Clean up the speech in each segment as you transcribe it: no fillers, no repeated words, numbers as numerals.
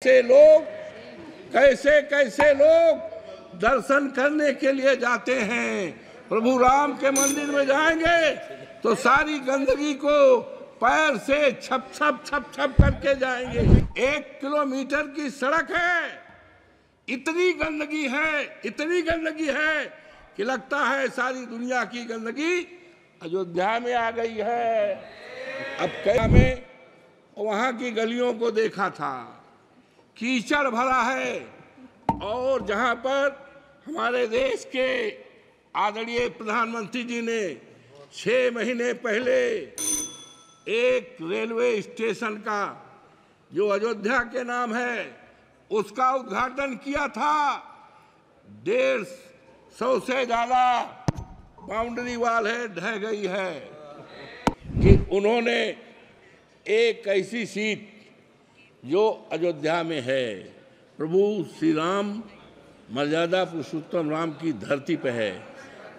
कैसे कैसे लोग दर्शन करने के लिए जाते हैं। प्रभु राम के मंदिर में जाएंगे तो सारी गंदगी को पैर से छप छप छप छप करके जाएंगे। 1 किलोमीटर की सड़क है, इतनी गंदगी है कि लगता है सारी दुनिया की गंदगी अयोध्या में आ गई है। अब क्या में वहां की गलियों को देखा था, कीचड़ भरा है। और जहां पर हमारे देश के आदरणीय प्रधानमंत्री जी ने 6 महीने पहले एक रेलवे स्टेशन का जो अयोध्या के नाम है उसका उद्घाटन किया था। 150 से ज्यादा बाउंड्री वाल है, ढह गई है कि उन्होंने एक ऐसी सीट जो अयोध्या में है, प्रभु श्री राम मर्यादा पुरुषोत्तम राम की धरती पे है,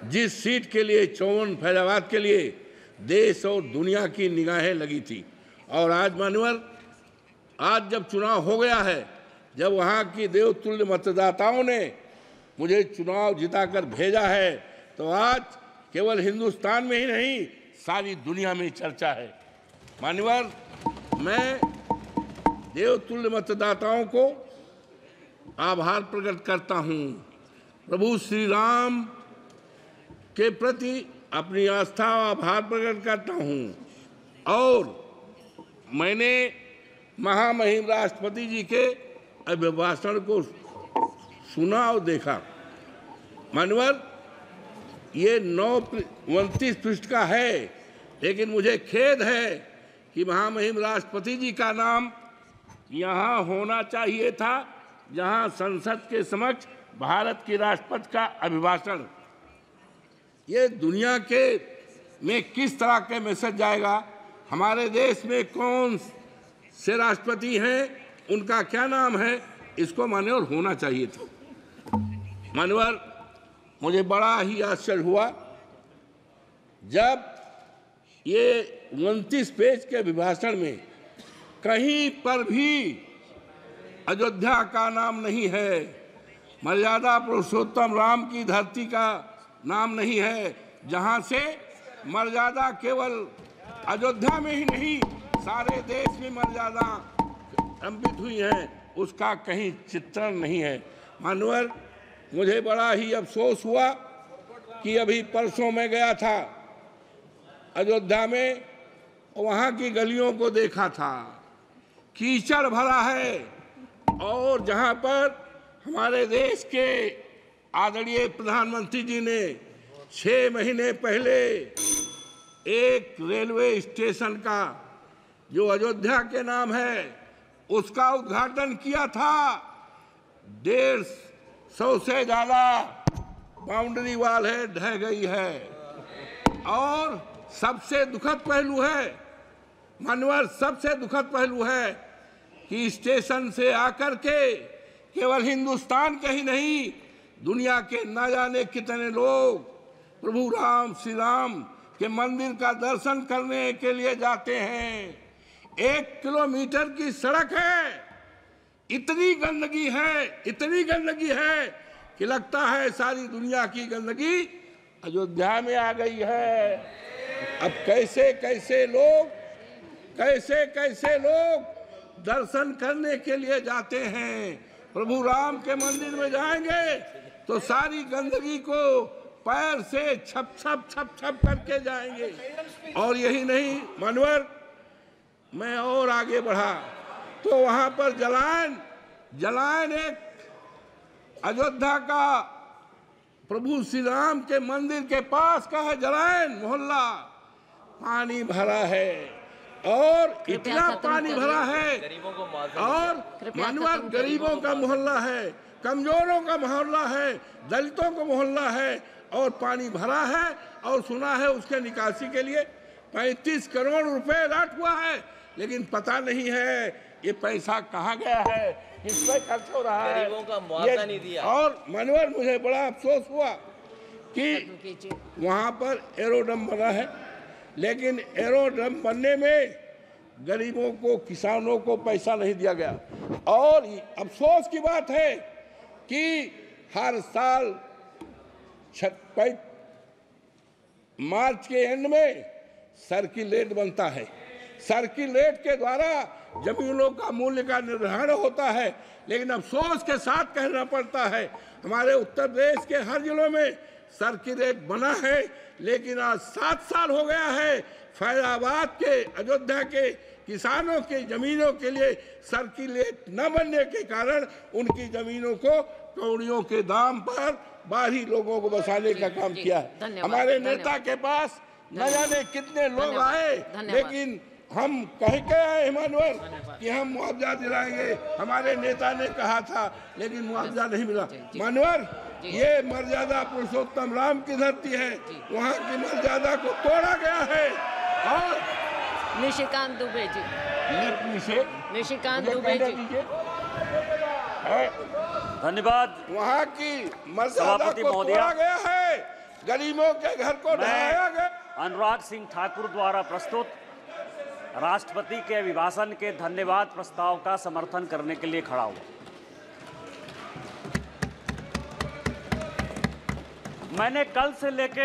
जिस सीट के लिए 54 फैजाबाद के लिए देश और दुनिया की निगाहें लगी थी। और आज मानवर, आज जब चुनाव हो गया है, जब वहाँ की देवतुल्य मतदाताओं ने मुझे चुनाव जिताकर भेजा है, तो आज केवल हिंदुस्तान में ही नहीं सारी दुनिया में चर्चा है। मान्यवर, मैं देवतुल्य मतदाताओं को आभार प्रकट करता हूँ। प्रभु श्री राम के प्रति अपनी आस्था और आभार प्रकट करता हूँ। और मैंने महामहिम राष्ट्रपति जी के अभिभाषण को सुना और देखा। मानवर, ये 29 पृष्ठ का है, लेकिन मुझे खेद है कि महामहिम राष्ट्रपति जी का नाम यहाँ होना चाहिए था, जहाँ संसद के समक्ष भारत के राष्ट्रपति का अभिभाषण। ये दुनिया के में किस तरह के मैसेज जाएगा, हमारे देश में कौन से राष्ट्रपति हैं, उनका क्या नाम है, इसको मान्यवर होना चाहिए था। मान्यवर, मुझे बड़ा ही आश्चर्य हुआ जब ये 29 पेज के अभिभाषण में कहीं पर भी अयोध्या का नाम नहीं है, मर्यादा पुरुषोत्तम राम की धरती का नाम नहीं है, जहां से मर्यादा केवल अयोध्या में ही नहीं सारे देश में मर्यादा अंकित हुई है, उसका कहीं चित्रण नहीं है। मानवर, मुझे बड़ा ही अफसोस हुआ कि अभी परसों मैं गया था अयोध्या में, वहाँ की गलियों को देखा था, कीचड़ भरा है। और जहाँ पर हमारे देश के आदरणीय प्रधानमंत्री जी ने 6 महीने पहले एक रेलवे स्टेशन का जो अयोध्या के नाम है उसका उद्घाटन किया था। 150 से ज्यादा बाउंड्री वाल है, ढह गई है। और सबसे दुखद पहलू है मानवर, सबसे दुखद पहलू है कि स्टेशन से आकर के केवल हिंदुस्तान के ही नहीं दुनिया के न जाने कितने लोग प्रभु राम श्री राम के मंदिर का दर्शन करने के लिए जाते हैं। 1 किलोमीटर की सड़क है, इतनी गंदगी है कि लगता है सारी दुनिया की गंदगी अयोध्या में आ गई है। अब कैसे कैसे लोग दर्शन करने के लिए जाते हैं। प्रभु राम के मंदिर में जाएंगे तो सारी गंदगी को पैर से छप छप करके जाएंगे। और यही नहीं मानवर, मैं और आगे बढ़ा तो वहां पर जलायन एक अयोध्या का प्रभु श्री राम के मंदिर के पास का है जलायन मोहल्ला, पानी भरा है। और इतना पानी भरा है, और मानवर गरीबों का मोहल्ला है, कमजोरों का मोहल्ला है, दलितों का मोहल्ला है, और पानी भरा है। और सुना है उसके निकासी के लिए 35 करोड़ रुपए अलॉट हुआ है, लेकिन पता नहीं है ये पैसा कहाँ गया है, किस पे खर्च हो रहा है, गरीबों का मुआवजा नहीं दिया। और मानवर, मुझे बड़ा अफसोस हुआ कि वहाँ पर एरोड्रम बना है, लेकिन एरोड्रम बनने में गरीबों को, किसानों को पैसा नहीं दिया गया। और अफसोस की बात है कि हर साल मार्च के एंड में सर्किल रेट बनता है। सर्किल रेट के द्वारा जमीनों का मूल्य का निर्धारण होता है, लेकिन अफसोस के साथ कहना पड़ता है हमारे उत्तर प्रदेश के हर जिलों में सर्किल रेट बना है, लेकिन आज 7 साल हो गया है फैजाबाद के, अयोध्या के किसानों की जमीनों के लिए सर्किल रेट न बनने के कारण उनकी जमीनों को कौड़ियों के दाम पर बाहरी लोगों को बसाने का काम किया है। हमारे नेता के पास न जाने कितने लोग आए, लेकिन हम कह के आए इमानुअल कि हम मुआवजा दिलाएंगे, हमारे नेता ने कहा था, लेकिन मुआवजा नहीं मिला। मानवर, ये मर्यादा पुरुषोत्तम राम की धरती है, वहाँ की मर्यादा को तोड़ा गया है। और निशिकांत दुबे जी, निशिकांत दुबे जी, धन्यवाद। वहाँ की मर्यादा को तोड़ा गया है, गरीबों के घर को ढहाया गया। अनुराग सिंह ठाकुर द्वारा प्रस्तुत राष्ट्रपति के अभिभाषण के धन्यवाद प्रस्ताव का समर्थन करने के लिए खड़ा हुआ। मैंने कल से लेकर